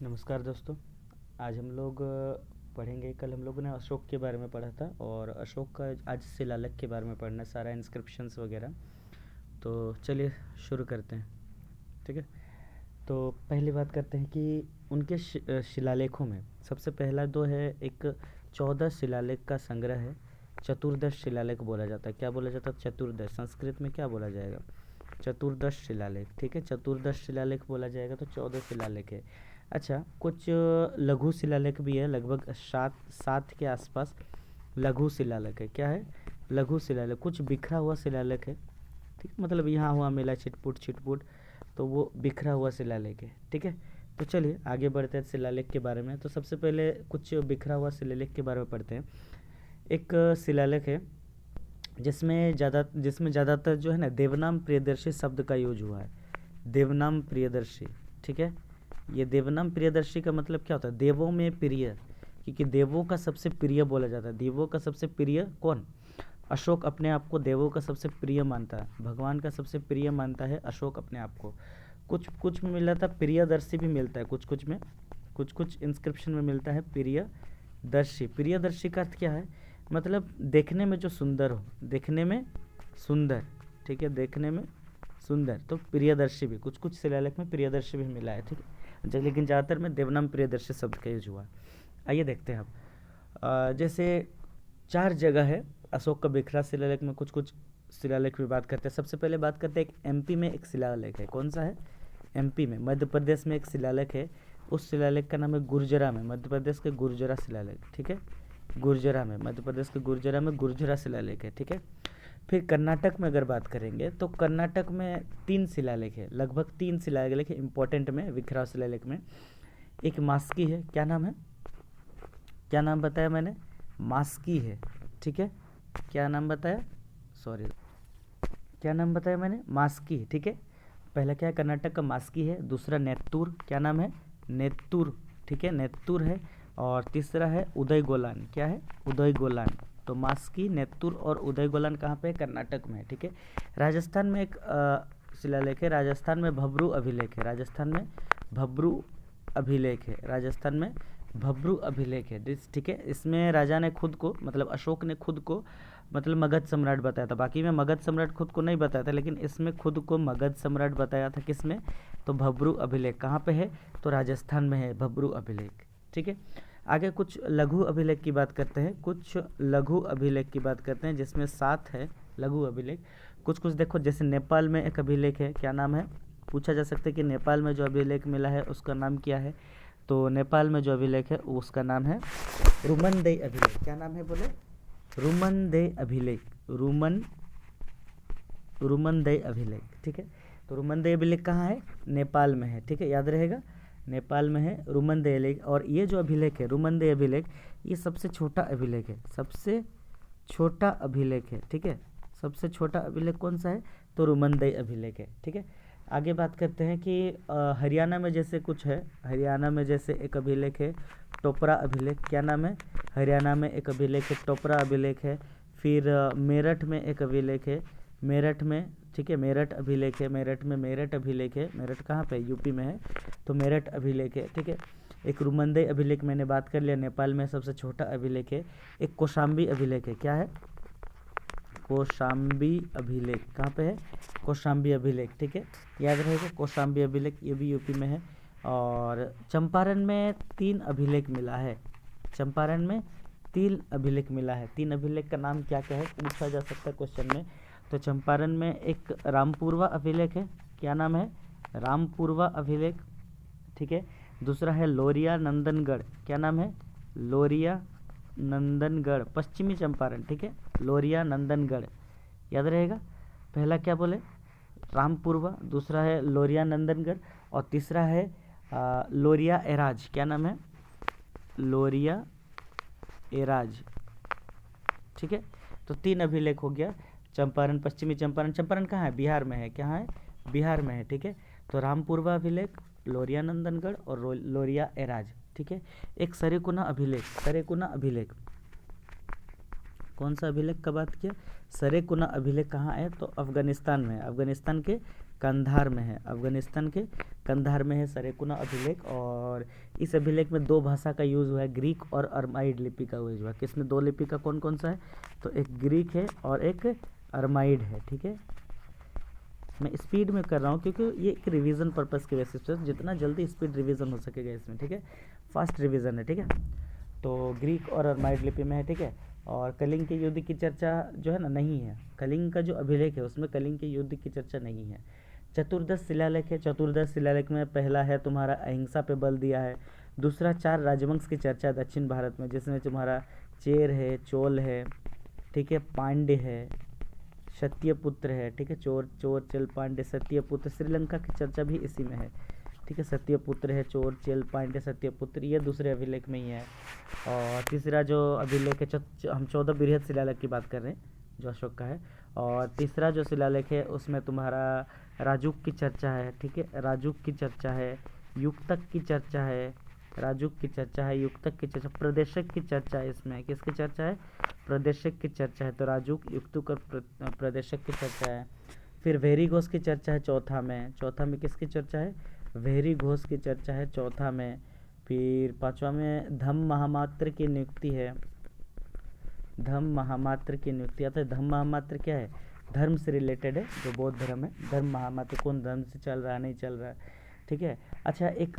नमस्कार दोस्तों। आज हम लोग पढ़ेंगे। कल हम लोगों ने अशोक के बारे में पढ़ा था और अशोक का आज शिलालेख के बारे में पढ़ना है, सारा इंस्क्रिप्शंस वगैरह। तो चलिए शुरू करते हैं। ठीक है। तो पहली बात करते हैं कि उनके शिलालेखों में सबसे पहला दो है, एक 14 शिलालेख का संग्रह है। चतुर्दश शिलालेख बोला जाता है। क्या बोला जाता है? चतुर्दश। संस्कृत में क्या बोला जाएगा? चतुर्दश शिलालेख। ठीक है, चतुर्दश शिलालेख बोला जाएगा तो 14 शिलालेख है। अच्छा, कुछ लघु शिलालेख भी है, लगभग सात के आसपास लघु शिलालेख है। क्या है? लघु शिलालेख। कुछ बिखरा हुआ शिलालेख है। ठीक, मतलब यहाँ हुआ मिला छिटपुट छिटपुट, तो वो बिखरा हुआ शिलालेख है। ठीक है। तो चलिए आगे बढ़ते हैं शिलालेख के बारे में। तो सबसे पहले कुछ बिखरा हुआ शिलालेख के बारे में पढ़ते हैं। एक शिलालेख है जिसमें ज़्यादातर जो है ना देवनाम प्रियदर्शी शब्द का यूज हुआ है। देवनाम प्रियदर्शी। ठीक है। ये देवनाम प्रियदर्शी का मतलब क्या होता है? देवों में प्रिय, क्योंकि देवों का सबसे प्रिय बोला जाता है। देवों का सबसे प्रिय कौन? अशोक अपने आप को देवों का सबसे प्रिय मानता है, भगवान का सबसे प्रिय मानता है अशोक अपने आप को। कुछ कुछ में मिला था प्रियदर्शी भी मिलता है, कुछ कुछ इंस्क्रिप्शन में मिलता है प्रियदर्शी। प्रियदर्शी का अर्थ क्या है? मतलब देखने में जो सुंदर हो, देखने में सुंदर। ठीक है, देखने में सुंदर। तो प्रियदर्शी भी कुछ कुछ शिलालेख में प्रियदर्शी भी मिला है। ठीक है, लेकिन ज़्यादातर में देवनाम प्रियदर्शी शब्द का यूज हुआ। आइए देखते हैं अब। जैसे 4 जगह है अशोक का बिखरा शिलालेख में, कुछ कुछ शिलालेख में बात करते हैं। सबसे पहले बात करते हैं, एक एमपी में एक शिलालेख है। कौन सा है? एमपी में, मध्य प्रदेश में एक शिलालेख है। उस शिलालेख का नाम है गुर्जरा में, मध्य प्रदेश के गुर्जरा शिलालेख। ठीक है, गुर्जरा में, मध्य प्रदेश के गुर्जरा में गुर्जरा शिलालेख है। ठीक है। फिर कर्नाटक में अगर बात करेंगे तो कर्नाटक में 3 शिलालेख है, लगभग 3 शिलालेख है इंपॉर्टेंट में, बिखरा शिलालेख में। एक मास्की है। क्या नाम है? क्या नाम बताया मैंने? मास्की है। ठीक है, क्या नाम बताया? सॉरी, क्या नाम बताया मैंने? मास्की। ठीक है, पहला क्या है? कर्नाटक का मास्की है। दूसरा नेत्तूर। क्या नाम है? नेत्तूर। ठीक है, नेत्तूर है। और तीसरा है उदय गोलान। क्या है? उदय गोलान। तो मास्की, नेत्तूर और उदय गोलान कहाँ पे है? कर्नाटक में है। ठीक है। राजस्थान में एक शिलालेख है, राजस्थान में भब्रू अभिलेख है। राजस्थान में भब्रू अभिलेख है। राजस्थान में भब्रू अभिलेख है। ठीक है, इसमें राजा ने खुद को, मतलब अशोक ने खुद को, मतलब मगध सम्राट बताया था। बाकी में मगध सम्राट खुद को नहीं बताया था, लेकिन इसमें खुद को मगध सम्राट बताया था। किसमें? तो भब्रू अभिलेख। कहाँ पे है? तो राजस्थान में है भब्रू अभिलेख। ठीक है। आगे कुछ लघु अभिलेख की बात करते हैं, कुछ लघु अभिलेख की बात करते हैं, जिसमें 7 है लघु अभिलेख। कुछ कुछ देखो, जैसे नेपाल में एक अभिलेख है। क्या नाम है? पूछा जा सकता है कि नेपाल में जो अभिलेख मिला है उसका नाम क्या है? तो नेपाल में जो अभिलेख है उसका नाम है रुमनदेई अभिलेख। क्या नाम है बोले? रुमनदेई अभिलेख। रुमनदेई अभिलेख। ठीक है, तो रुमनदेई अभिलेख कहाँ है? नेपाल में है। ठीक है, याद रहेगा, नेपाल में है रुमनदेई अभिलेख। और ये जो अभिलेख है रुमनदेई अभिलेख, ये सबसे छोटा अभिलेख है, सबसे छोटा अभिलेख है। ठीक है, सबसे छोटा अभिलेख कौन सा है? तो रुमनदेई अभिलेख है। ठीक है। आगे बात करते हैं कि हरियाणा में जैसे कुछ है, हरियाणा में जैसे एक अभिलेख है टोपरा अभिलेख। क्या नाम है? हरियाणा में एक अभिलेख है टोपरा अभिलेख है। फिर मेरठ में एक अभिलेख है, मेरठ में। ठीक है, मेरठ अभिलेख है, मेरठ में मेरठ अभिलेख है। मेरठ कहाँ पे? यूपी में है, तो मेरठ अभिलेख है। ठीक है। एक रुमनदेई अभिलेख मैंने बात कर लिया, नेपाल में सबसे छोटा अभिलेख है। एक कौशाम्बी अभिलेख है। क्या है? कौशाम्बी अभिलेख। कहाँ पे है? कौशाम्बी अभिलेख। ठीक है, याद रहेगा कौशाम्बी अभिलेख, ये भी यूपी में है। और चंपारण में 3 अभिलेख मिला है। चंपारण में 3 अभिलेख मिला है। 3 अभिलेख का नाम क्या क्या है, पूछा जा सकता है क्वेश्चन में। तो चंपारण में एक रामपुरवा अभिलेख है। क्या नाम है? रामपुरवा अभिलेख। ठीक है। दूसरा है लोरिया नंदनगढ़। क्या नाम है? लोरिया नंदनगढ़, पश्चिमी चंपारण। ठीक है, लोरिया नंदनगढ़, याद रहेगा। पहला क्या बोले? रामपुरवा, दूसरा है लोरिया नंदनगढ़, और तीसरा है लोरिया एराज। क्या नाम है? लोरिया एराज। ठीक है, तो 3 अभिलेख हो गया। चंपारण, पश्चिमी चंपारण। चंपारण कहाँ है? बिहार में है। क्या है? बिहार में है। ठीक है, तो रामपुरवा अभिलेख, लोरिया नंदनगढ़ और लोरिया एराज। ठीक है। एक सरेकुना अभिलेख। सरेकुना अभिलेख कौन सा अभिलेख का बात किया? सरेकुना अभिलेख कहाँ है? तो अफगानिस्तान में है, अफगानिस्तान के कंधार में है, अफगानिस्तान के कंधार में है सरेकुना अभिलेख। और इस अभिलेख में दो भाषा का यूज़ हुआ है, ग्रीक और अरमाइड लिपि का यूज हुआ है। किसमें दो लिपि का कौन कौन सा है, तो एक ग्रीक है और एक अरमाइड है। ठीक है, मैं स्पीड में कर रहा हूँ क्योंकि ये एक रिवीजन पर्पस के बेसिस पे, जितना जल्दी स्पीड रिवीजन हो सकेगा इसमें। ठीक है, फास्ट रिवीजन है। ठीक है, तो ग्रीक और अरमाइड लिपि में है। ठीक है, और कलिंग के युद्ध की चर्चा जो है ना नहीं है, कलिंग का जो अभिलेख है उसमें कलिंग के युद्ध की चर्चा नहीं है। चतुर्दश शिलालेख है, चतुर्दश शिलालेख में पहला है तुम्हारा अहिंसा पे बल दिया है। दूसरा 4 राजवंश की चर्चा है दक्षिण भारत में, जिसमें तुम्हारा चेर है, चोल है, ठीक है, पांड्य है, सत्यपुत्र है। ठीक है, चोर चेल पांड्य सत्यपुत्र, श्रीलंका की चर्चा भी इसी में है। ठीक है, सत्यपुत्र है, चोर चेल पांड्य सत्यपुत्र, ये दूसरे अभिलेख में ही है। और तीसरा जो अभिलेख है, हम 14 बृहद शिलालेख की बात कर रहे हैं जो अशोक का है। और तीसरा जो शिलालेख है उसमें तुम्हारा राजुक की चर्चा है। ठीक है, राजुक की चर्चा है, युक्तक की चर्चा है, राजुक की चर्चा है, युक्तक की चर्चा, प्रदेशक की चर्चा है। इसमें किसकी चर्चा है, प्रदेशक की चर्चा है। तो राजुक, युक्तक और प्रदेशक की चर्चा है। फिर वेरी घोष की चर्चा है चौथा में किसकी चर्चा है, वेरी घोष की चर्चा है चौथा में। फिर पांचवा में धम्म महामात्र की नियुक्ति है, धम्म महामात्र की नियुक्ति। आता है धम्म महामात्र क्या है, धर्म से रिलेटेड है, जो बौद्ध धर्म है। धर्म महामात्र कौन धर्म से चल रहा है, नहीं चल रहा है। ठीक है, अच्छा एक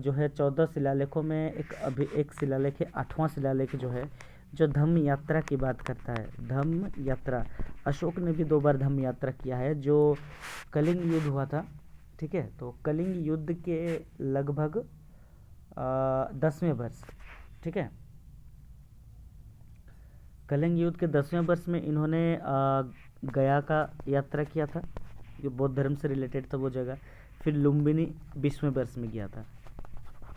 जो है 14 शिलालेखों में एक शिलालेख है 8वां शिलालेख जो है, जो धम्म यात्रा की बात करता है। धम्म यात्रा, अशोक ने भी 2 बार धम्म यात्रा किया है, जो कलिंग युद्ध हुआ था। ठीक है, तो कलिंग युद्ध के लगभग 10वें वर्ष, ठीक है, कलिंग युद्ध के 10वें वर्ष में इन्होंने गया का यात्रा किया था, जो बौद्ध धर्म से रिलेटेड था वो जगह। फिर लुम्बिनी 20वें वर्ष में गया था।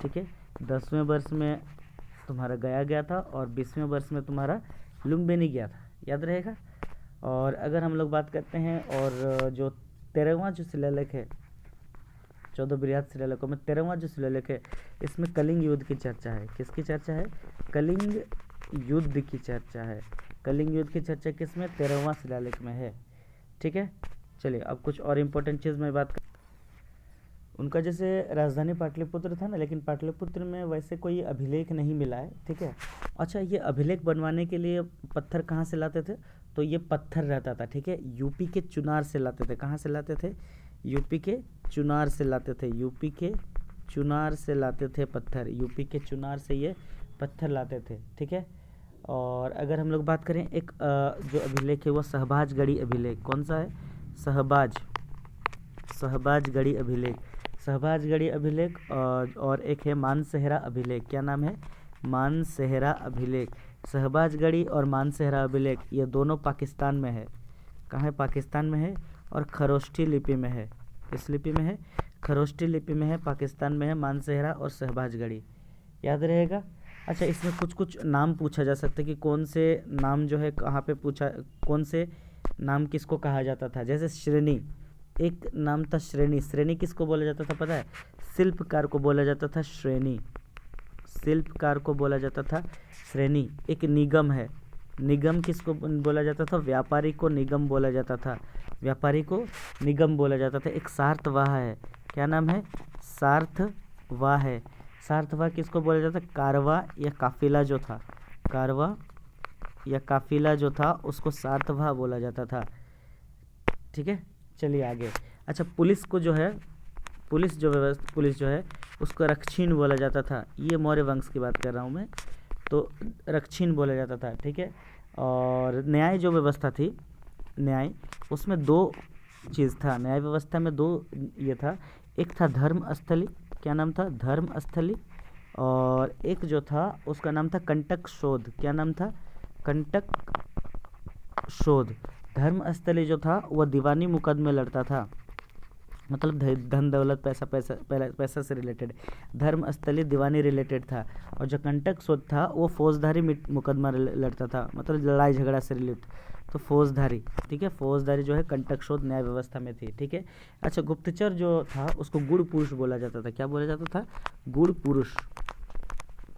ठीक है, 10वें वर्ष में तुम्हारा गया था और 20वें वर्ष में तुम्हारा लुम्बिनी गया था, याद रहेगा। और अगर हम लोग बात करते हैं, और जो 13वां जो शिलालेख है 14 बृहद शिलालेखों में 13वां जो शिलालेख है, इसमें कलिंग युद्ध की चर्चा है। किसकी चर्चा है, कलिंग युद्ध की चर्चा है। कलिंग युद्ध की चर्चा किसमें, 13वां शिलालेख में है। ठीक है, चलिए अब कुछ और इम्पोर्टेंट चीज़ में बात कर। उनका जैसे राजधानी पाटलिपुत्र था ना, लेकिन पाटलिपुत्र में वैसे कोई अभिलेख नहीं मिला है। ठीक है, अच्छा ये अभिलेख बनवाने के लिए पत्थर कहाँ से लाते थे, तो ये पत्थर रहता था। ठीक है, यूपी के चुनार से लाते थे। कहाँ से लाते थे, यूपी के चुनार से लाते थे, यूपी के चुनार से लाते थे पत्थर, यूपी के चुनार से ये पत्थर लाते थे। ठीक है, और अगर हम लोग बात करें एक जो अभिलेख है वो शहबाजगढ़ी अभिलेख, कौन सा है, शहबाजगढ़ी अभिलेख, शहबाजगढ़ी अभिलेख। और एक है मानसेहरा अभिलेख, क्या नाम है, मानसेहरा अभिलेख। शहबाजगढ़ी और मानसेहरा अभिलेख ये दोनों पाकिस्तान में है। कहाँ है, पाकिस्तान में है, और खरोष्ठी लिपि में है। किस लिपि में है, खरोष्ठी लिपि में है, पाकिस्तान में है मानसेहरा और शहबाजगढ़ी, याद रहेगा। अच्छा इसमें कुछ नाम पूछा जा सकता है कि कौन से नाम जो है कहाँ पे पूछा, कौन से नाम किसको कहा जाता था। जैसे श्रेणी, एक नाम था श्रेणी, श्रेणी किसको बोला जाता था पता है, शिल्पकार को बोला जाता था श्रेणी, शिल्पकार को बोला जाता था श्रेणी। एक निगम है, निगम किसको बोला जाता था, व्यापारी को निगम बोला जाता था, व्यापारी को निगम बोला जाता था। एक सार्थवाह है, क्या नाम है, सार्थवाह है, सार्थवाह किसको बोला जाता, कारवा या काफिला जो था, कारवा या काफिला जो था उसको सार्थवाह बोला जाता था। ठीक है, चलिए आगे। अच्छा पुलिस को जो है, पुलिस जो है उसको रक्षीण बोला जाता था। ये मौर्य वंश की बात कर रहा हूँ मैं, तो रक्षीण बोला जाता था। ठीक है, और न्याय जो व्यवस्था थी, न्याय उसमें 2 चीज़ था, न्याय व्यवस्था में 2 ये था, एक था धर्मस्थली, क्या नाम था, धर्मस्थली, और एक जो था उसका नाम था कंटक शोध, क्या नाम था, कंटक शोध। धर्मस्थली जो था वह दीवानी मुकदमे लड़ता था, मतलब धन दौलत पैसा से रिलेटेड, धर्मस्थली दीवानी रिलेटेड था। और जो कंटक शोध था वो फौजदारी मुकदमा लड़ता था, मतलब लड़ाई झगड़ा से रिलेटेड, तो फौजदारी। ठीक है, फौजदारी जो है कंटक शोध न्याय व्यवस्था में थी। ठीक है, अच्छा गुप्तचर जो था उसको गुड़ पुरुष बोला जाता था, क्या बोला जाता था, गुड़ पुरुष,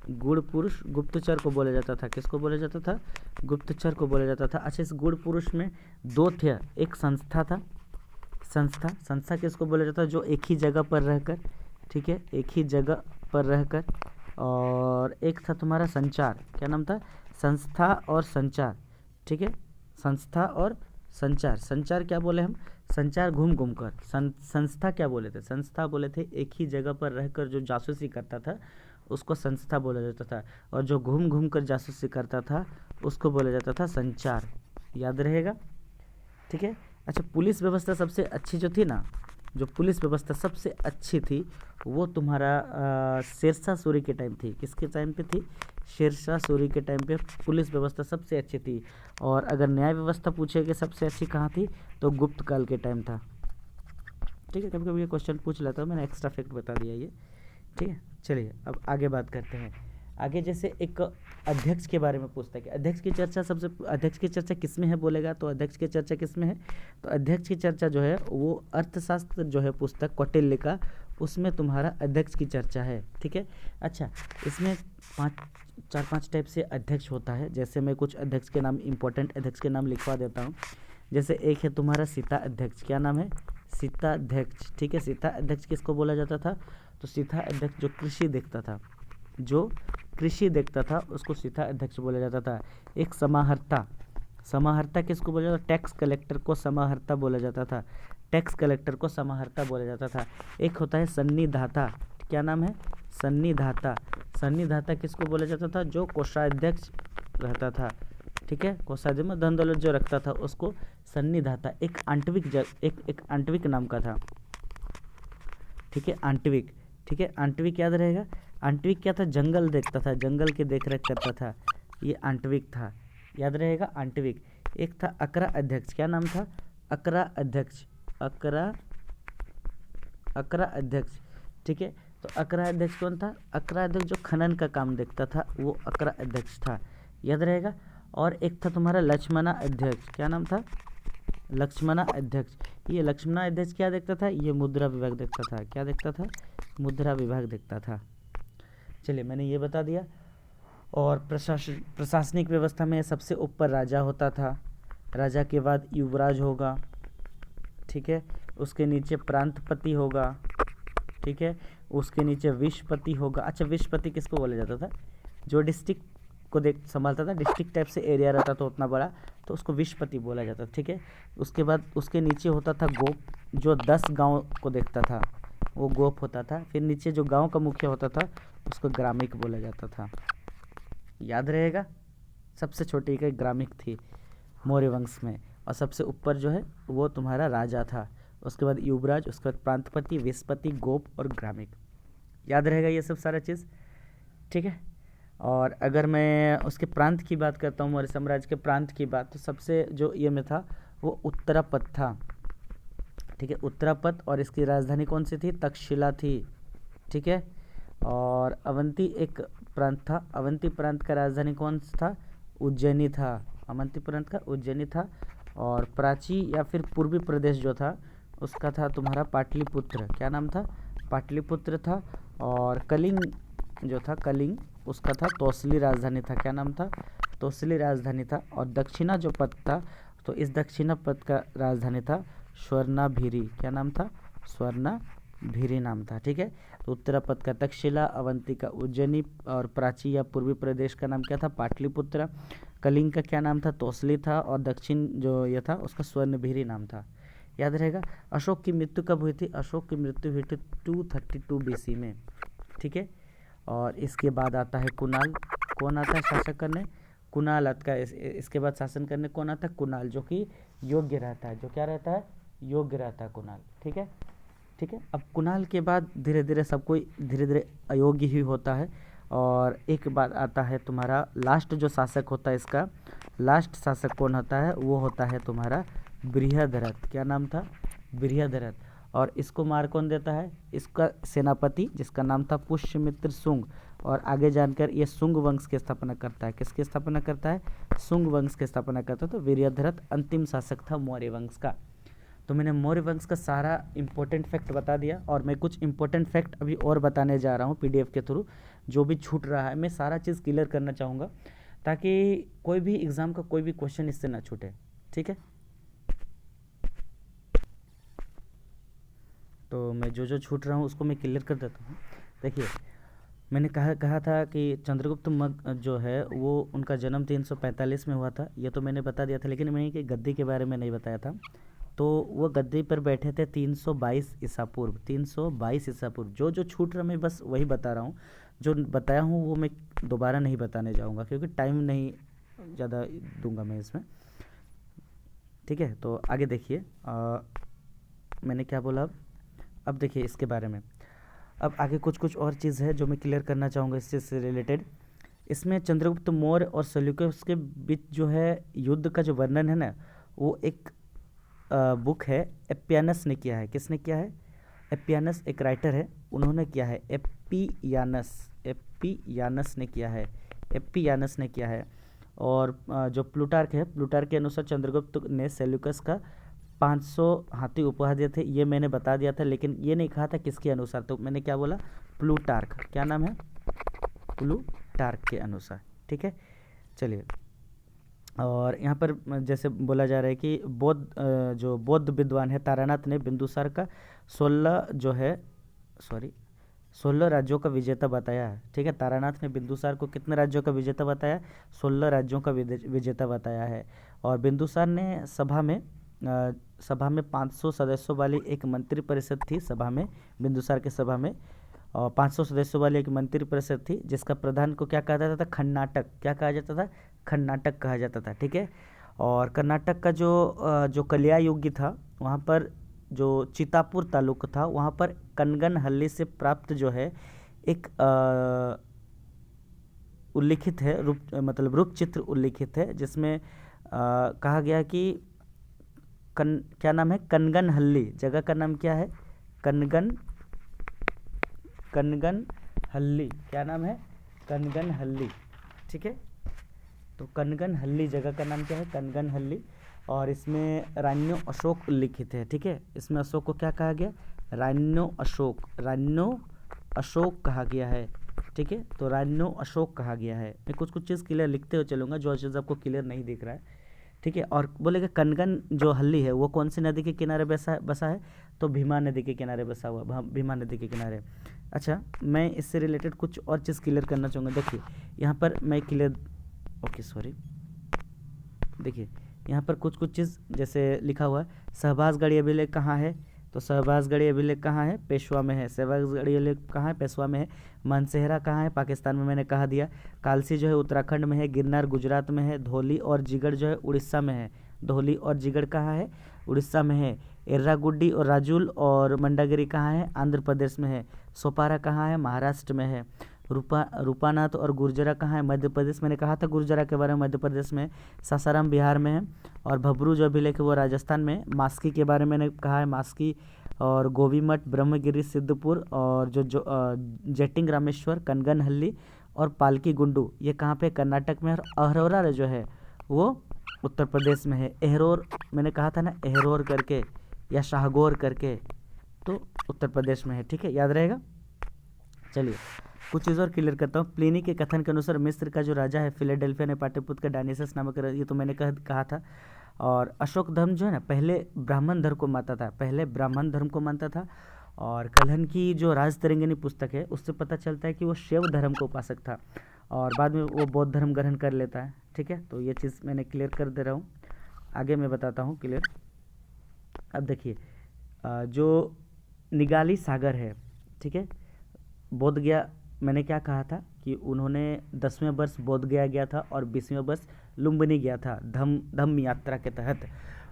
गुड़ पुरुष गुप्तचर को बोला जाता था। किसको बोला जाता था, गुप्तचर को बोला जाता था। अच्छा इस गुड़ पुरुष में 2 थे, एक संस्था था, संस्था, संस्था किसको बोला जाता है? जो एक ही जगह पर रहकर, ठीक है, एक ही जगह पर रहकर। और एक था तुम्हारा संचार, क्या नाम था? संस्था और संचार, ठीक है, संस्था और संचार। संचार क्या बोले हम? संचार घूम घूम कर। संस्था क्या बोले थे? संस्था बोले थे एक ही जगह पर रहकर जो जासूसी करता था उसको संस्था बोला जाता था, और जो घूम घूम कर जासूसी करता था उसको बोला जाता था संचार। याद रहेगा, ठीक है। अच्छा, पुलिस व्यवस्था सबसे अच्छी जो थी ना, जो पुलिस व्यवस्था सबसे अच्छी थी वो तुम्हारा शेरशाह सूरी के टाइम थी। किसके टाइम पे थी? शेरशाह सूरी के टाइम पे पुलिस व्यवस्था सबसे अच्छी थी। और अगर न्याय व्यवस्था पूछे कि सबसे अच्छी कहाँ थी, तो गुप्त काल के टाइम था, ठीक है। कभी कभी ये क्वेश्चन पूछ लेता हूँ, मैंने एक्स्ट्रा फैक्ट बता दिया ये, ठीक है। चलिए अब आगे बात करते हैं। आगे जैसे एक अध्यक्ष के बारे में पूछता है कि अध्यक्ष की चर्चा किस में है बोलेगा, तो अध्यक्ष की चर्चा किस में है? तो अध्यक्ष की चर्चा जो है वो अर्थशास्त्र जो है पुस्तक कौटिल्य का, उसमें तुम्हारा अध्यक्ष की चर्चा है, ठीक है। अच्छा, इसमें 4-5 टाइप से अध्यक्ष होता है। जैसे मैं कुछ अध्यक्ष के नाम, इंपॉर्टेंट अध्यक्ष के नाम लिखवा देता हूँ। जैसे एक है तुम्हारा सीता अध्यक्ष, क्या नाम है? सीता अध्यक्ष, ठीक है। सीता अध्यक्ष किसको बोला जाता था? तो सीता अध्यक्ष जो कृषि देखता था, जो कृषि देखता था उसको सीता अध्यक्ष बोला जाता था। एक समाहर्ता, समाहर्ता किसको बोला जाता? टैक्स कलेक्टर को समाहर्ता बोला जाता था, टैक्स कलेक्टर को समाहर्ता बोला जाता था। एक होता है सन्निधाता, क्या नाम है? सन्निधाता, सन्निधाता किसको बोला जाता था? जो कोषाध्यक्ष रहता था, ठीक है, कोषाध्यक्ष में धन दौलत जो रखता था उसको सन्निधाता। एक आंटविक एक आंटविक नाम का था, ठीक है, आंटविक, ठीक है, आंटविक याद रहेगा। आंटविक क्या था? जंगल देखता था, जंगल की देखरेख करता था, ये आंटविक था, याद रहेगा आंटविक। एक था अकरा अध्यक्ष, क्या नाम था? अकरा अध्यक्ष, अकरा अध्यक्ष, ठीक है। तो अकरा अध्यक्ष कौन था? अकरा अध्यक्ष जो खनन का काम देखता था वो अकरा अध्यक्ष था, याद रहेगा। और एक था तुम्हारा लक्ष्मणा अध्यक्ष, क्या नाम था? लक्ष्मणा अध्यक्ष। ये लक्ष्मणा अध्यक्ष क्या देखता था? ये मुद्रा विभाग देखता था, क्या देखता था? मुद्रा विभाग देखता था। चलिए मैंने ये बता दिया। और प्रशासनिक व्यवस्था में सबसे ऊपर राजा होता था, राजा के बाद युवराज होगा, ठीक है, उसके नीचे प्रांतपति होगा, ठीक है, उसके नीचे विषपति होगा। अच्छा, विषपति किसको बोला जाता था? जो डिस्ट्रिक्ट को संभालता था, डिस्ट्रिक्ट टाइप से एरिया रहता था उतना बड़ा, तो उसको विषपति बोला जाता था, ठीक है। उसके बाद उसके नीचे होता था गोप, जो 10 गांव को देखता था वो गोप होता था। फिर नीचे जो गांव का मुखिया होता था उसको ग्रामिक बोला जाता था, याद रहेगा। सबसे छोटी इकाई ग्रामिक थी मौर्य वंश में। और सबसे ऊपर जो है वो तुम्हारा राजा था, उसके बाद युवराज, उसके बाद प्रांतपति, विषपति, गोप और ग्रामिक, याद रहेगा ये सब सारा चीज़, ठीक है। और अगर मैं उसके प्रांत की बात करता हूँ, मौर्य साम्राज्य के प्रांत की बात, तो सबसे जो ये में था वो उत्तरापद था, ठीक है, उत्तरापद। और इसकी राजधानी कौन सी थी? तक्षशिला थी, ठीक है। और अवंती एक प्रांत था, अवंती प्रांत का राजधानी कौन सा था? उज्जैनी था, अवंती प्रांत का उज्जैनी था। और प्राची या फिर पूर्वी प्रदेश जो था उसका था तुम्हारा पाटलिपुत्र, क्या नाम था? पाटलिपुत्र था। और कलिंग जो था, कलिंग उसका था तोसली राजधानी था, क्या नाम था? तोसली राजधानी था। और दक्षिणा जो पद था, तो इस दक्षिणा पद का राजधानी था स्वर्णाभिरी, क्या नाम था? स्वर्णाभिरी नाम था, ठीक है। तो उत्तरापद का तक्षशिला, अवंती का उज्जैनी, और प्राची या पूर्वी प्रदेश का नाम क्या था? पाटलिपुत्र। कलिंग का क्या नाम था? तोसली था। और दक्षिण जो ये था उसका स्वर्णभिरी नाम था, याद रहेगा। अशोक की मृत्यु कब हुई थी? अशोक की मृत्यु हुई थी 232 BC में, ठीक है। और इसके बाद आता है कुणाल। कौन आता है शासक करने? कुणाल आता है। इसके बाद शासन करने कौन आता है? कुणाल, जो कि योग्य रहता है, जो क्या रहता है? योग्य रहता है कुणाल, ठीक है, ठीक है। अब कुणाल के बाद धीरे धीरे सब कोई धीरे धीरे अयोग्य ही होता है। और एक बात आता है तुम्हारा लास्ट जो शासक होता है, इसका लास्ट शासक कौन होता है? वो होता है तुम्हारा बृहद्रथ, क्या नाम था? बृहद्रथ। और इसको मार कौन देता है? इसका सेनापति जिसका नाम था पुष्यमित्र शुंग। और आगे जानकर ये शुंग वंश की स्थापना करता है। किसकी स्थापना करता है? शुंग वंश की स्थापना करता है। तो बृहद्रथ अंतिम शासक था मौर्य वंश का। तो मैंने मौर्य वंश का सारा इंपॉर्टेंट फैक्ट बता दिया। और मैं कुछ इंपॉर्टेंट फैक्ट अभी और बताने जा रहा हूँ PDF के थ्रू, जो भी छूट रहा है मैं सारा चीज़ क्लियर करना चाहूँगा, ताकि कोई भी एग्ज़ाम का कोई भी क्वेश्चन इससे ना छूटे, ठीक है। तो मैं जो छूट रहा हूँ उसको मैं क्लियर कर देता हूँ। देखिए, मैंने कहा था कि चंद्रगुप्त जो है वो उनका जन्म 345 में हुआ था, ये तो मैंने बता दिया था, लेकिन मैंने कि गद्दी के बारे में नहीं बताया था। तो वो गद्दी पर बैठे थे 322 ईसा पूर्व, 322 ईसा पूर्व। जो छूट रहा मैं बस वही बता रहा हूँ, जो बताया हूँ वो मैं दोबारा नहीं बताने जाऊँगा क्योंकि टाइम नहीं ज़्यादा दूंगा मैं इसमें, ठीक है। तो आगे देखिए, मैंने क्या बोला अब देखिए इसके बारे में। अब आगे कुछ और चीज़ है जो मैं क्लियर करना चाहूँगा इससे से रिलेटेड। इसमें चंद्रगुप्त मौर्य और सेल्यूकस के बीच जो है युद्ध का जो वर्णन है ना, वो एक बुक है, एप्पियानस ने किया है। किसने किया है? एप्पियानस एक राइटर है, उन्होंने किया है। एप्पियानस ने किया है, एप्पियानस ने किया है। और जो प्लूटार्क है, प्लूटार्क के अनुसार चंद्रगुप्त ने सेल्यूकस का 500 हाथी उपहार दिए थे, ये मैंने बता दिया था, लेकिन ये नहीं कहा था किसके अनुसार। तो मैंने क्या बोला? प्लूटार्क। क्या नाम है? प्लूटार्क के अनुसार, ठीक है। चलिए, और यहाँ पर जैसे बोला जा रहा है कि जो बौद्ध विद्वान है तारानाथ ने बिंदुसार का 16 राज्यों का विजेता बताया है, ठीक है। तारानाथ ने बिंदुसार को कितने राज्यों का विजेता बताया? 16 राज्यों का विजेता बताया है। और बिंदुसार ने सभा में 500 सदस्यों वाली एक मंत्री परिषद थी सभा में, बिंदुसार के सभा में, और 500 सदस्यों वाली एक मंत्री परिषद थी जिसका प्रधान को क्या कहा जाता था? खन्नाटक। क्या कहा जाता था? खन्नाटक कहा जाता था, ठीक है। और कर्नाटक का जो कलिया युग था, वहाँ पर जो चितापुर तालुक था, वहाँ पर कनगनहल्ली से प्राप्त जो है एक उल्लिखित है रूप चित्र उल्लिखित है, जिसमें कहा गया कि क्या नाम है? कनगनहल्ली। जगह का नाम क्या है? कनगनहल्ली। क्या नाम है? कनगनहल्ली, ठीक है। तो कनगनहल्ली जगह का नाम क्या है? कनगनहल्ली। और इसमें रान्यो अशोक उल्लिखित है, ठीक है। इसमें अशोक को क्या कहा गया? रान्यो अशोक कहा गया है, ठीक है। तो रान्यो अशोक कहा गया है। मैं कुछ चीज़ क्लियर लिखते हुए चलूँगा, जो चीज़ आपको क्लियर नहीं दिख रहा है, ठीक है। और बोलेगा कनगन जो हल्ली है वो कौन सी नदी के किनारे बसा है? तो भीमा नदी के किनारे बसा हुआ, भीमा नदी के किनारे। अच्छा, मैं इससे रिलेटेड कुछ और चीज़ क्लियर करना चाहूँगा। देखिए यहाँ पर मैं देखिए यहाँ पर कुछ चीज़ जैसे लिखा हुआ है, शहबाजगढ़ी अभिलेख कहाँ है? तो शहबाजगढ़ी अभिलेख कहाँ है? पेशवा में है। शहबाजगढ़ी अभिलेख कहाँ है? पेशवा में है। मानसेहरा कहाँ है? पाकिस्तान में, मैंने कहा दिया। कालसी जो है उत्तराखंड में है। गिरनार गुजरात में है। धौली और जिगड़ जो है उड़ीसा में है। धौली और जिगड़ कहाँ है? उड़ीसा में है। एर्रागुड्डी और राजूल और मंडागिरी कहाँ है? आंध्र प्रदेश में है। सोपारा कहाँ है? महाराष्ट्र में है। रूपानाथ और गुर्जरा कहाँ है? मध्य प्रदेश। मैंने कहा था गुर्जरा के बारे में, मध्य प्रदेश में। सासाराम बिहार में है। और भभरू जो अभिलेख है वो राजस्थान में। मास्की के बारे में मैंने कहा है, मास्की। और गोवीमठ, ब्रह्मगिरी, सिद्धपुर, और जो जेटिंग रामेश्वर, कनगनहल्ली और पालकी गुंडू, ये कहाँ पे? कर्नाटक में। और अहरोरा जो है वो उत्तर प्रदेश में है। एहरोर मैंने कहा था ना, एहरोर करके या शाहगोर करके, तो उत्तर प्रदेश में है, ठीक है, याद रहेगा। चलिए कुछ चीज़ और क्लियर करता हूँ। प्लिनी के कथन के अनुसार मिस्र का जो राजा है फिलाडेल्फिया ने पाटलिपुत्र का डायनिसस नामक, ये तो मैंने कहा था। और अशोक धर्म जो है ना, पहले ब्राह्मण धर्म को मानता था। और कल्हन की जो राज तरंगिनी पुस्तक है उससे पता चलता है कि वो शैव धर्म को उपासक था, और बाद में वो बौद्ध धर्म ग्रहण कर लेता है, ठीक है। तो ये चीज़ मैंने क्लियर कर दे रहा हूँ, आगे मैं बताता हूँ क्लियर। अब देखिए, जो निगाली सागर है, ठीक है, बोध गया। मैंने क्या कहा था कि उन्होंने 10वें वर्ष बोध गया था और 20वें वर्ष लुम्बिनी गया था धम्म यात्रा के तहत।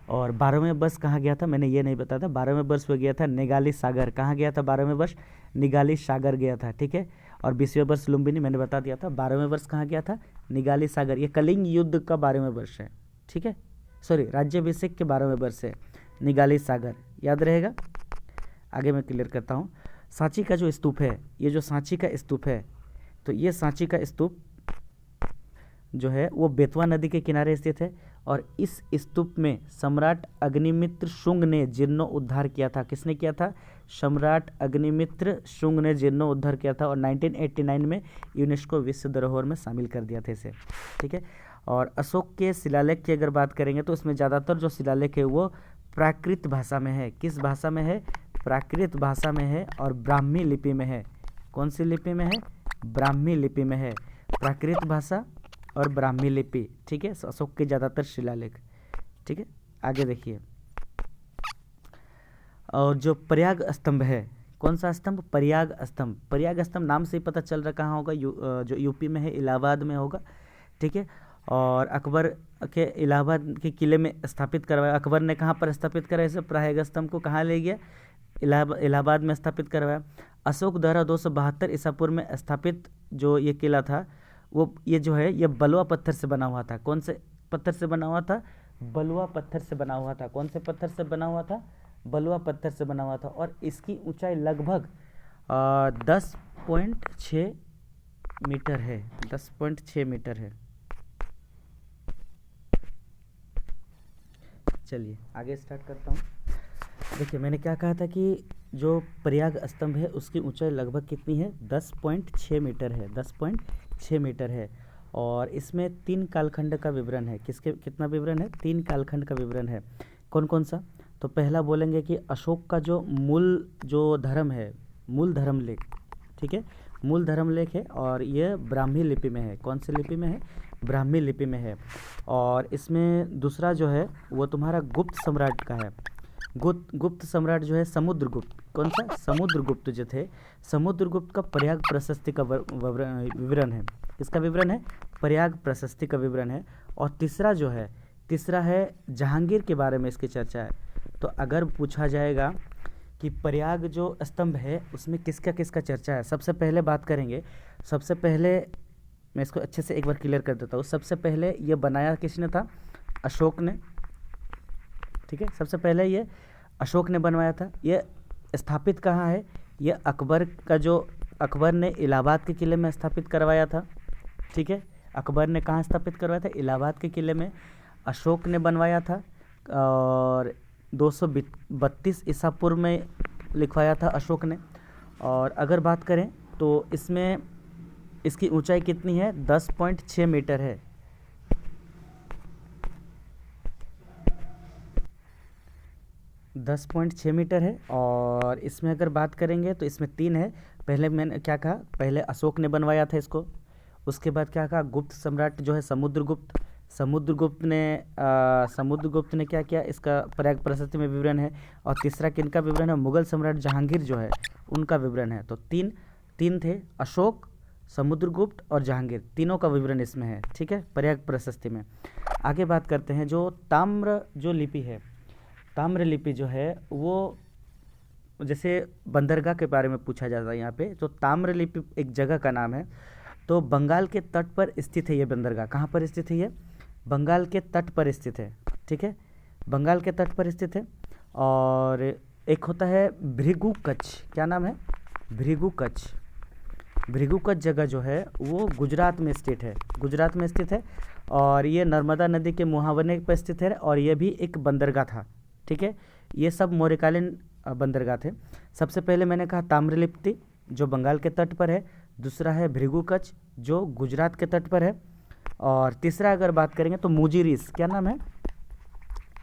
और 12वें वर्ष कहाँ गया था? मैंने ये नहीं बताया था। 12वें वर्ष वो गया था निगाली सागर। कहाँ गया था? 12वें वर्ष निगाली सागर गया था, ठीक है। और 20वें वर्ष लुम्बिनी, मैंने बता दिया था। 12वें वर्ष कहाँ गया था? निगाली सागर। ये कलिंग युद्ध का 12वें वर्ष है, ठीक है। सॉरी, राज्याभिषेक के 12वें वर्ष है निगाली सागर, याद रहेगा। आगे मैं क्लियर करता हूँ। सांची का जो स्तूप है, ये जो सांची का स्तूप है, तो ये सांची का स्तूप जो है वो बेतवा नदी के किनारे स्थित है। और इस स्तूप में सम्राट अग्निमित्र शुंग ने जीर्णोद्धार किया था। किसने किया था? सम्राट अग्निमित्र शुंग ने जीर्णोद्धार किया था, और 1989 में यूनेस्को विश्व धरोहर में शामिल कर दिया था इसे, ठीक है। और अशोक के शिलालेख की अगर बात करेंगे तो इसमें ज़्यादातर जो शिलालेख है वो प्राकृत भाषा में है। किस भाषा में है? प्राकृत भाषा में है और ब्राह्मी लिपि में है। कौन सी लिपि में है? ब्राह्मी लिपि में है। प्राकृत भाषा और ब्राह्मी लिपि, ठीक है, अशोक के ज़्यादातर शिलालेख, ठीक है। आगे देखिए, और जो प्रयाग स्तंभ है, कौन सा स्तंभ? प्रयाग स्तंभ। प्रयाग स्तंभ नाम से ही पता चल रहा कहाँ होगा, जो यूपी में है, इलाहाबाद में होगा, ठीक है। और अकबर के इलाहाबाद के किले में स्थापित करवाया। अकबर ने कहाँ पर स्थापित कराया इसे? प्रयाग स्तंभ को कहाँ ले गया? इलाहाबाद में स्थापित करवाया। अशोक द्वारा 272 ईसा पूर्व में स्थापित जो ये किला था, वो ये जो है ये बलुआ पत्थर से बना हुआ था। कौन से पत्थर से बना हुआ था? बलुआ पत्थर से बना हुआ था। कौन से पत्थर से बना हुआ था? बलुआ पत्थर से बना हुआ था। और इसकी ऊंचाई लगभग 10.6 मीटर है। 10.6 मीटर है। चलिए आगे स्टार्ट करता हूँ। देखिए मैंने क्या कहा था कि जो प्रयाग स्तंभ है उसकी ऊंचाई लगभग कितनी है? 10.6 मीटर है। 10.6 मीटर है। और इसमें 3 कालखंड का विवरण है। किसके कितना विवरण है? 3 कालखंड का विवरण है। कौन कौन सा? तो पहला बोलेंगे कि अशोक का जो मूल जो धर्म है, मूल धर्म लेख, ठीक है, मूल धर्म लेख है और ये ब्राह्मी लिपि में है। कौन सी लिपि में है? ब्राह्मी लिपि में है। और इसमें दूसरा जो है वो तुम्हारा गुप्त सम्राट का है। गुप्त सम्राट जो है समुद्रगुप्त। कौन सा? समुद्रगुप्त जो थे, समुद्रगुप्त का प्रयाग प्रशस्ति का विवरण है। इसका विवरण है प्रयाग प्रशस्ति का विवरण है। और तीसरा जो है, तीसरा है जहांगीर के बारे में इसकी चर्चा है। तो अगर पूछा जाएगा कि प्रयाग जो स्तंभ है उसमें किसका किसका चर्चा है, सबसे पहले बात करेंगे। सबसे पहले मैं इसको अच्छे से एक बार क्लियर कर देता हूँ। सबसे पहले ये बनाया किसने था? अशोक ने, ठीक है। सबसे पहले ये अशोक ने बनवाया था। ये स्थापित कहाँ है? ये अकबर का जो अकबर ने इलाहाबाद के किले में स्थापित करवाया था, ठीक है। अकबर ने कहाँ स्थापित करवाया था? इलाहाबाद के किले में अशोक ने बनवाया था। और 232 ईसा पूर्व में लिखवाया था अशोक ने। और अगर बात करें तो इसमें इसकी ऊंचाई कितनी है? 10.6 मीटर है। 10.6 मीटर है। और इसमें अगर बात करेंगे तो इसमें 3 है। पहले मैंने क्या कहा? पहले अशोक ने बनवाया था इसको। उसके बाद क्या कहा? गुप्त सम्राट जो है समुद्रगुप्त, समुद्रगुप्त ने क्या किया? इसका प्रयाग प्रशस्ति में विवरण है। और तीसरा किनका विवरण है? मुगल सम्राट जहांगीर जो है उनका विवरण है। तो तीन थे, अशोक, समुद्रगुप्त और जहांगीर, तीनों का विवरण इसमें है, ठीक है, प्रयाग प्रशस्ति में। आगे बात करते हैं जो ताम्र जो लिपि है, ताम्र लिपि जो है वो जैसे बंदरगाह के बारे में पूछा जाता है यहाँ पे, तो ताम्र लिपि एक जगह का नाम है। तो बंगाल के तट पर स्थित है ये बंदरगाह। कहाँ पर स्थित है ये? बंगाल के तट पर स्थित है, ठीक है, बंगाल के तट पर स्थित है। और एक होता है भृगु कच्छ। क्या नाम है? भृगु कच्छ। भृगु कच्छ जगह जो है वो गुजरात में स्थित है, गुजरात में स्थित है। और ये नर्मदा नदी के मुहावने पर स्थित है। और ये भी एक बंदरगाह था, ठीक है। ये सब मौर्यकालीन बंदरगाह थे। सबसे पहले मैंने कहा ताम्रलिप्ति जो बंगाल के तट पर है, दूसरा है भृगु कच्छ जो गुजरात के तट पर है, और तीसरा अगर बात करेंगे तो मुजिरिस। क्या नाम है?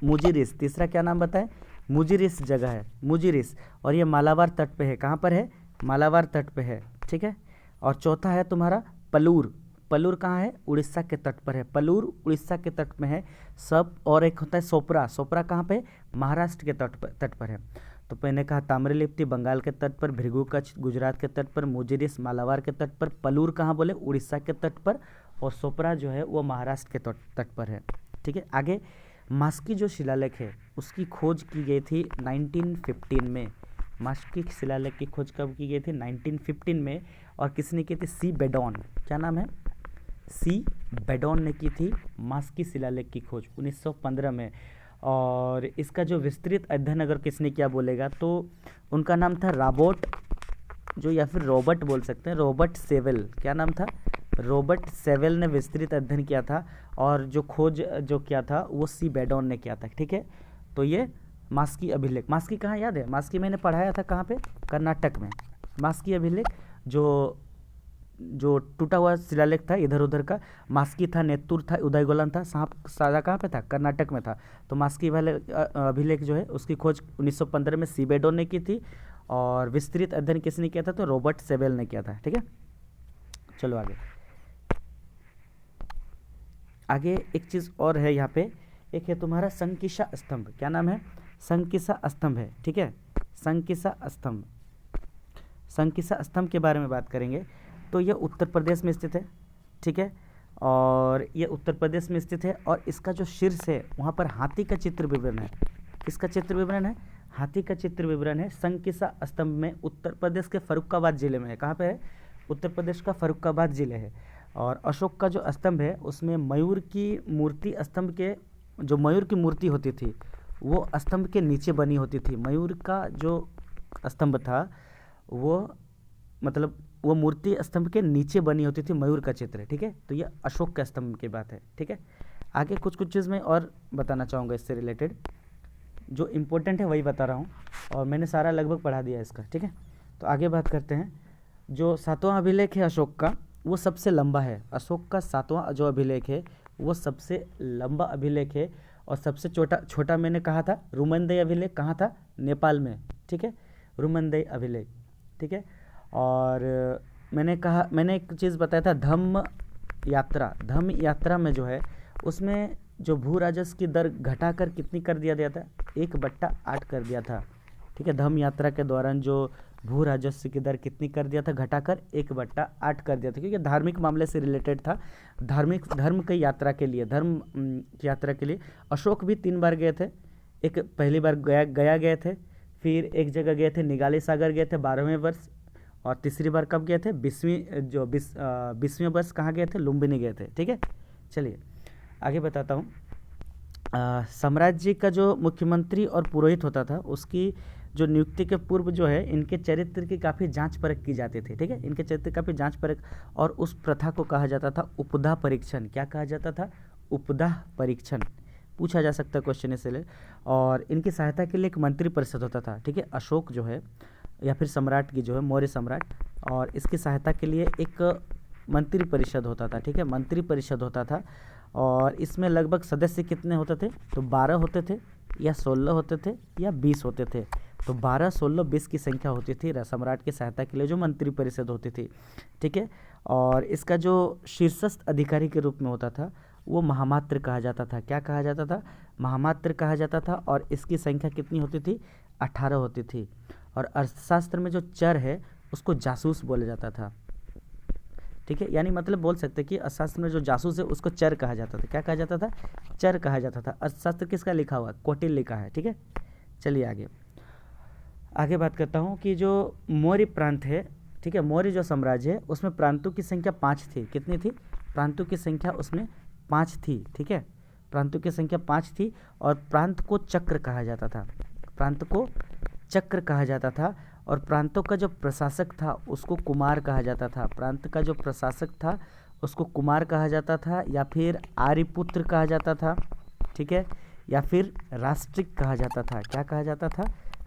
मुजिरिस। तीसरा क्या नाम बताएं? मुजिरिस जगह है, मुजिरिस। और ये मालाबार तट पे है। कहाँ पर है? मालाबार तट पे है, ठीक है। और चौथा है तुम्हारा पलूर। पलूर कहाँ है? उड़ीसा के तट पर है। पलूर उड़ीसा के तट में है सब। और एक होता है सोपरा। सोपरा कहाँ पे? महाराष्ट्र के तट पर है। तो मैंने कहा ताम्रलिप्ति बंगाल के तट पर, भृगु कच्छ गुजरात के तट पर, मुजिरिस मालाबार के तट पर, पलूर कहाँ बोले? उड़ीसा के तट पर, और सोपरा जो है वो महाराष्ट्र के तट पर है, ठीक है। आगे मास्की जो शिलालेख है उसकी खोज की गई थी 1915 में। मास्की शिलालेख की खोज कब की गई थी? 1915 में। और किसने की थी? सी बेडॉन। क्या नाम है? सी बेडॉन ने की थी मास्की शिलालेख की खोज 1915 में। और इसका जो विस्तृत अध्ययन अगर किसने किया बोलेगा तो उनका नाम था रॉबर्ट, जो या फिर रॉबर्ट बोल सकते हैं, रॉबर्ट सेवेल। क्या नाम था? रॉबर्ट सेवेल ने विस्तृत अध्ययन किया था। और जो खोज जो किया था वो सी बेडॉन ने किया था, ठीक है। तो ये मास्की अभिलेख। मास्की कहाँ याद है? मास्की मैंने पढ़ाया था कहाँ पे? कर्नाटक में। मास्की अभिलेख जो जो टूटा हुआ शिलालेख था इधर उधर का, मास्की था, नेत्तूर था, उदयगोलन था, सारा कहाँ पे था, कर्नाटक में था। तो मास्की वाले अभिलेख जो है उसकी खोज 1915 में सीबेडो ने की थी, और विस्तृत अध्ययन किसने किया था, तो रॉबर्ट सेबेल ने किया था। ठीक है, चलो आगे। आगे एक चीज़ और है यहाँ पे, एक है तुम्हारा संकिसा स्तंभ। क्या नाम है, संकिसा स्तंभ है। ठीक है, संकिसा स्तंभ, संकिसा स्तंभ के बारे में बात करेंगे। तो ये उत्तर प्रदेश में स्थित है। ठीक है, और ये उत्तर प्रदेश में स्थित है, और इसका जो शीर्ष है वहाँ पर हाथी का चित्र विवरण है। किसका चित्र विवरण है, हाथी का चित्र विवरण है। संकिसा स्तंभ में उत्तर प्रदेश के फर्रुखाबाद जिले में है। कहाँ पे है, उत्तर प्रदेश का फर्रुखाबाद जिले है। और अशोक का जो स्तंभ है उसमें मयूर की मूर्ति, स्तंभ के जो मयूर की मूर्ति होती थी वो स्तंभ के नीचे बनी होती थी। मयूर का जो स्तंभ था वो मतलब वो मूर्ति स्तंभ के नीचे बनी होती थी, मयूर का चित्र। ठीक है, तो ये अशोक के स्तंभ की बात है। ठीक है, आगे कुछ कुछ चीज़ मैं और बताना चाहूँगा इससे रिलेटेड, जो इम्पोर्टेंट है वही बता रहा हूँ, और मैंने सारा लगभग पढ़ा दिया इसका। ठीक है, तो आगे बात करते हैं। जो 7वां अभिलेख है अशोक का, वो सबसे लंबा है। अशोक का 7वां जो अभिलेख है वो सबसे लंबा अभिलेख है, और सबसे छोटा मैंने कहा था रुमनदेई अभिलेख, कहाँ था, नेपाल में। ठीक है, रुमनदेई अभिलेख। ठीक है, और मैंने एक चीज़ बताया था, धम्म यात्रा में जो है उसमें जो भू राजस्व की दर घटाकर कितनी कर दिया गया था, 1/8 कर दिया था। ठीक है, धम्म यात्रा के दौरान जो भू राजस्व की दर कितनी कर दिया था, घटाकर 1/8 कर दिया था, क्योंकि धार्मिक मामले से रिलेटेड था। धर्म की यात्रा के लिए, धर्म की यात्रा के लिए अशोक भी 3 बार गए थे। एक पहली बार गया गए थे, फिर एक जगह गए थे निगाली सागर गए थे 12वें वर्ष, और तीसरी बार कब गए थे, 20वें वर्ष कहाँ गए थे, लुम्बिनी गए थे। ठीक है, चलिए आगे बताता हूँ। साम्राज्य का जो मुख्यमंत्री और पुरोहित होता था उसकी जो नियुक्ति के पूर्व जो है इनके चरित्र की काफ़ी जांच परख की जाती थी। ठीक है, इनके चरित्र काफ़ी जांच परख, और उस प्रथा को कहा जाता था उपदा परीक्षण। क्या कहा जाता था, उपदा परीक्षण। पूछा जा सकता है क्वेश्चन इससे। और इनकी सहायता के लिए एक मंत्री परिषद होता था। ठीक है, अशोक जो है या फिर सम्राट की जो है मौर्य सम्राट, और इसकी सहायता के लिए एक मंत्री परिषद होता था। ठीक है, मंत्री परिषद होता था, और इसमें लगभग सदस्य कितने होते थे, तो 12 होते थे, या 16 होते थे, या 20 होते थे। तो 12, 16, 20 की संख्या होती थी सम्राट की सहायता के लिए जो मंत्री परिषद होती थी। ठीक है, और इसका जो शीर्षस्थ अधिकारी के रूप में होता था वो महामात्र कहा जाता था। क्या कहा जाता था, महामात्र कहा जाता था, और इसकी संख्या कितनी होती थी, 18 होती थी। और अर्थशास्त्र में जो चर है उसको जासूस बोला जाता था। ठीक है, यानी मतलब बोल सकते हैं कि अर्थशास्त्र में जो जासूस है उसको चर कहा जाता था। क्या कहा जाता था, चर कहा जाता था। अर्थशास्त्र किसका लिखा हुआ, कौटिल्य लिखा है। ठीक है, चलिए आगे बात करता हूँ कि जो मौर्य प्रांत है, ठीक है, मौर्य जो साम्राज्य है उसमें प्रांतों की संख्या 5 थी। कितनी थी, प्रांतों की संख्या उसमें 5 थी। ठीक है, प्रांतों की संख्या 5 थी, और प्रांत को चक्र कहा जाता था, प्रांत को चक्र कहा जाता था। और प्रांतों का जो प्रशासक था उसको कुमार कहा जाता था। प्रांत का जो प्रशासक था उसको कुमार कहा जाता था, या फिर आर्यपुत्र कहा जाता था। ठीक है, या फिर राष्ट्रिक कहा जाता था। क्या कहा जाता था,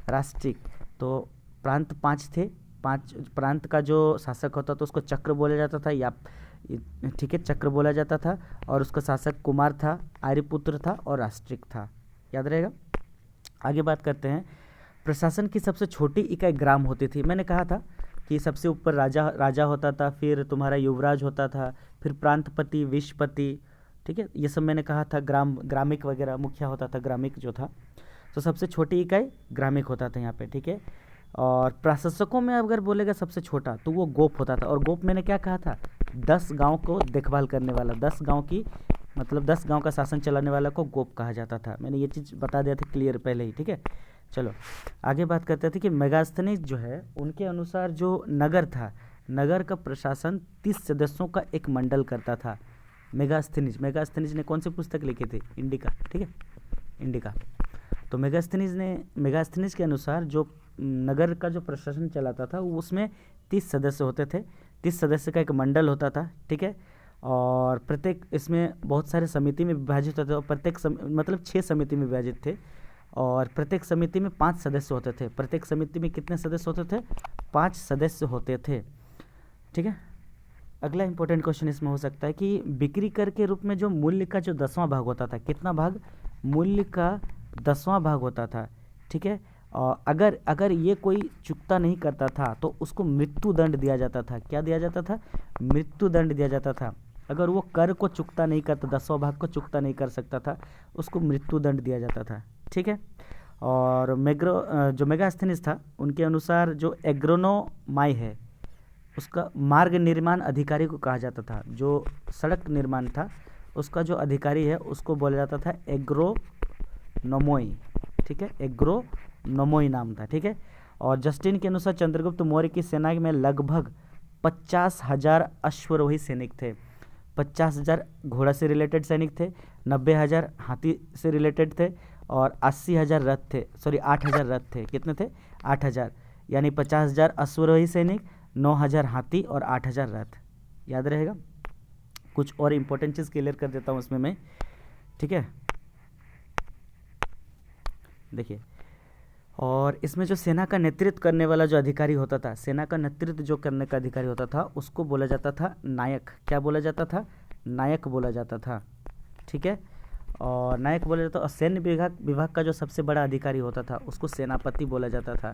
राष्ट्रिक। तो प्रांत 5 थे, 5 प्रांत का जो शासक होता था उसको चक्र बोला जाता था, या ठीक है चक्र बोला जाता था, और उसका शासक कुमार था, आर्यपुत्र था, और राष्ट्रिक था। याद रहेगा। आगे बात करते हैं। प्रशासन की सबसे छोटी इकाई ग्राम होती थी। मैंने कहा था कि सबसे ऊपर राजा होता था, फिर तुम्हारा युवराज होता था, फिर प्रांतपति, विषपति। ठीक है, ये सब मैंने कहा था। ग्रामिक वगैरह मुखिया होता था, ग्रामिक जो था। तो सबसे छोटी इकाई ग्रामिक होता था यहाँ पे। ठीक है, और प्रशासकों में अगर बोलेगा सबसे छोटा तो वो गोप होता था। और गोप मैंने क्या कहा था, 10 गांव को देखभाल करने वाला, 10 गांव की मतलब 10 गांव का शासन चलाने वाला को गोप कहा जाता था। मैंने ये चीज़ बता दिया था क्लियर पहले ही। ठीक है, चलो आगे बात करते थे कि मेगास्थनीज जो है उनके अनुसार जो नगर था, नगर का प्रशासन 30 सदस्यों का एक मंडल करता था। मेगास्थनीज ने कौन सी पुस्तक लिखी थी, इंडिका। ठीक है, इंडिका। तो मेगास्थनीज के अनुसार जो नगर का जो प्रशासन चलाता था उसमें 30 सदस्य होते थे। 30 सदस्य का एक मंडल होता था। ठीक है, और प्रत्येक इसमें बहुत सारे समिति में विभाजित होते थे, और प्रत्येक मतलब 6 समिति में विभाजित थे, और प्रत्येक समिति में 5 सदस्य होते थे। प्रत्येक समिति में कितने सदस्य होते थे, 5 सदस्य होते थे। ठीक है, अगला इंपॉर्टेंट क्वेश्चन इसमें हो सकता है कि बिक्री कर के रूप में जो मूल्य का जो 10वां भाग होता था, कितना भाग? मूल्य का 10वां भाग होता था, ठीक है। और अगर ये कोई चुकता नहीं करता था तो उसको मृत्यु दंड दिया जाता था। क्या दिया जाता था? मृत्यु दंड दिया जाता था। अगर वो कर को चुकता नहीं करता, 10वां भाग को चुकता नहीं कर सकता था, उसको मृत्यु दंड दिया जाता था, ठीक है। और जो मेगास्थनीज था उनके अनुसार जो एग्रोनोमाई है उसका मार्ग निर्माण अधिकारी को कहा जाता था। जो सड़क निर्माण था उसका जो अधिकारी है उसको बोला जाता था एग्रोनोमोई, ठीक है, एग्रोनोमोई नाम था, ठीक है। और जस्टिन के अनुसार चंद्रगुप्त मौर्य की सेना में लगभग 50,000 अश्वरोही सैनिक थे। 50,000 घोड़ा से रिलेटेड सैनिक थे, 90,000 हाथी से रिलेटेड थे और 80,000 रथ थे, सॉरी 8,000 रथ थे। कितने थे? 8,000, यानी 50,000 अश्वरोही सैनिक, 9,000 हाथी और 8,000 रथ। याद रहेगा। कुछ और इम्पोर्टेंट चीज़ क्लियर कर देता हूँ इसमें मैं, ठीक है। देखिए, और इसमें जो सेना का नेतृत्व करने वाला जो अधिकारी होता था, सेना का नेतृत्व जो करने का अधिकारी होता था उसको बोला जाता था नायक। क्या बोला जाता था? नायक बोला जाता था, ठीक है। और नायक बोला जाता, और सैन्य विभाग का जो सबसे बड़ा अधिकारी होता था उसको सेनापति बोला जाता था,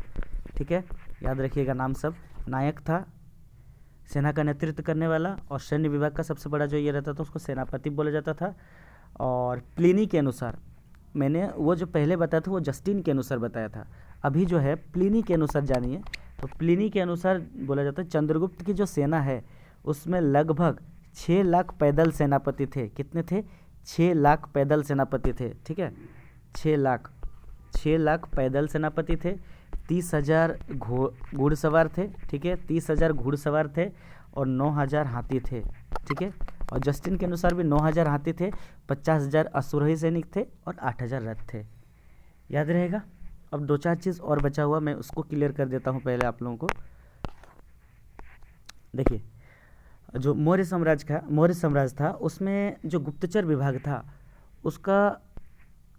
ठीक है। याद रखिएगा नाम सब। नायक था सेना का नेतृत्व करने वाला, और सैन्य विभाग का सबसे बड़ा जो ये रहता था उसको सेनापति बोला जाता था। और प्लिनी के अनुसार, मैंने वो जो पहले बताया था वो जस्टिन के अनुसार बताया था, अभी जो है प्लिनी के अनुसार जानिए। तो प्लिनी के अनुसार बोला जाता है चंद्रगुप्त की जो सेना है उसमें लगभग 6 लाख पैदल सेनापति थे। कितने थे? 6 लाख पैदल सेनापति थे, ठीक है। 6 लाख पैदल सेनापति थे। 30,000 घुड़सवार थे, ठीक है, 30,000 घुड़सवार थे और 9,000 हाथी थे, ठीक है। और जस्टिन के अनुसार भी 9,000 हाथी थे, 50,000 अश्वरोही सैनिक थे और 8,000 रथ थे। याद रहेगा। अब 2-4 चीज़ और बचा हुआ, मैं उसको क्लियर कर देता हूँ पहले आप लोगों को। देखिए, जो मौर्य साम्राज्य था उसमें जो गुप्तचर विभाग था उसका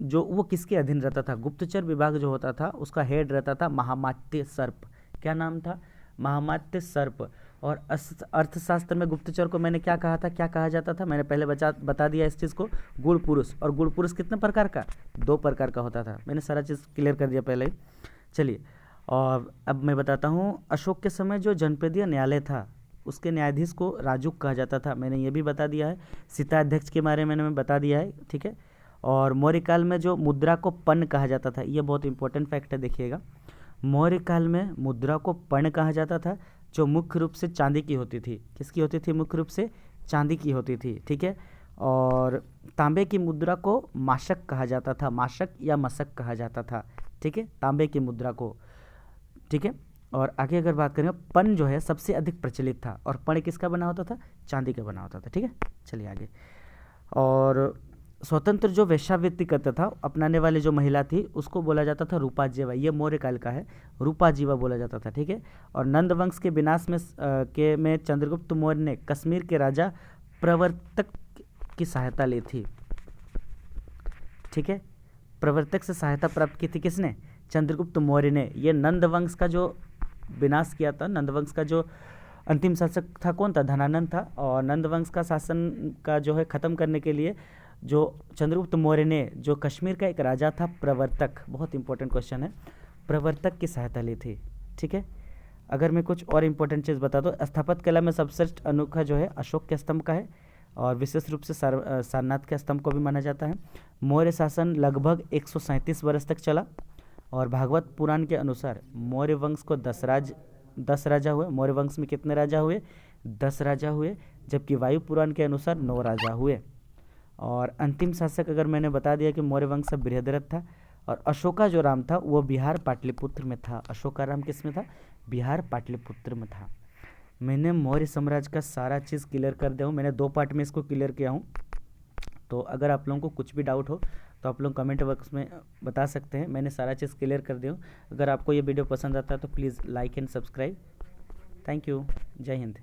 जो वो किसके अधीन रहता था? गुप्तचर विभाग जो होता था उसका हेड रहता था महामात्य सर्प। क्या नाम था? महामात्य सर्प। और अर्थशास्त्र में गुप्तचर को मैंने क्या कहा था, क्या कहा जाता था? मैंने पहले बता दिया इस चीज़ को। गुण पुरुष। और गुण पुरुष कितने प्रकार का? 2 प्रकार का होता था। मैंने सारा चीज़ क्लियर कर दिया पहले ही। चलिए, और अब मैं बताता हूँ, अशोक के समय जो जनपदीय न्यायालय था उसके न्यायाधीश को राजुक कहा जाता था। मैंने ये भी बता दिया है। सीताध्यक्ष के बारे में मैंने बता दिया है, ठीक है। और मौर्य काल में जो मुद्रा को पन्न कहा जाता था, ये बहुत इंपॉर्टेंट फैक्ट है, देखिएगा। मौर्य काल में मुद्रा को पन्न कहा जाता था, जो मुख्य रूप से चांदी की होती थी। किसकी होती थी? मुख्य रूप से चांदी की होती थी, ठीक है। और तांबे की मुद्रा को माशक कहा जाता था, माशक या मशक कहा जाता था, ठीक है, तांबे की मुद्रा को, ठीक है। और आगे अगर बात करें, पन जो है सबसे अधिक प्रचलित था, और पन किसका बना होता था? चांदी का बना होता था, ठीक है। चलिए आगे। और स्वतंत्र जो वेश्यावृत्ति करता था अपनाने वाली जो महिला थी उसको बोला जाता था रूपाजीवा। ये मौर्य काल का है, रूपाजीवा बोला जाता था, ठीक है। और नंद वंश के विनाश में चंद्रगुप्त मौर्य ने कश्मीर के राजा प्रवर्तक की सहायता ली थी, ठीक है। प्रवर्तक से सहायता प्राप्त की थी किसने? चंद्रगुप्त मौर्य ने। ये नंद वंश का जो विनाश किया था, नंद वंश का जो अंतिम शासक था कौन था? धनानंद था। और नंद वंश का शासन का जो है ख़त्म करने के लिए जो चंद्रगुप्त मौर्य ने जो कश्मीर का एक राजा था प्रवर्तक, बहुत इंपॉर्टेंट क्वेश्चन है, प्रवर्तक की सहायता ली थी, ठीक है। अगर मैं कुछ और इम्पोर्टेंट चीज़ बता दूँ, स्थापत्य कला में सबसे अनोखा जो है अशोक के स्तंभ का है, और विशेष रूप से सारनाथ के स्तंभ को भी माना जाता है। मौर्य शासन लगभग 137 वर्ष तक चला, और भागवत पुराण के अनुसार मौर्य वंश को 10 राजा हुए। मौर्य वंश में कितने राजा हुए? 10 राजा हुए, जबकि वायु पुराण के अनुसार 9 राजा हुए। और अंतिम शासक अगर मैंने बता दिया कि मौर्य वंश का बृहद्रथ था, और अशोका जो राम था वो बिहार पाटलिपुत्र में था। अशोका राम किस में था? बिहार पाटलिपुत्र में था। मैंने मौर्य साम्राज्य का सारा चीज़ क्लियर कर दिया हूँ। मैंने 2 पार्ट में इसको क्लियर किया हूँ। तो अगर आप लोगों को कुछ भी डाउट हो तो आप लोग कमेंट बॉक्स में बता सकते हैं। मैंने सारा चीज़ क्लियर कर दिया हूँ। अगर आपको ये वीडियो पसंद आता है तो please like and subscribe. Thank you. जय हिंद।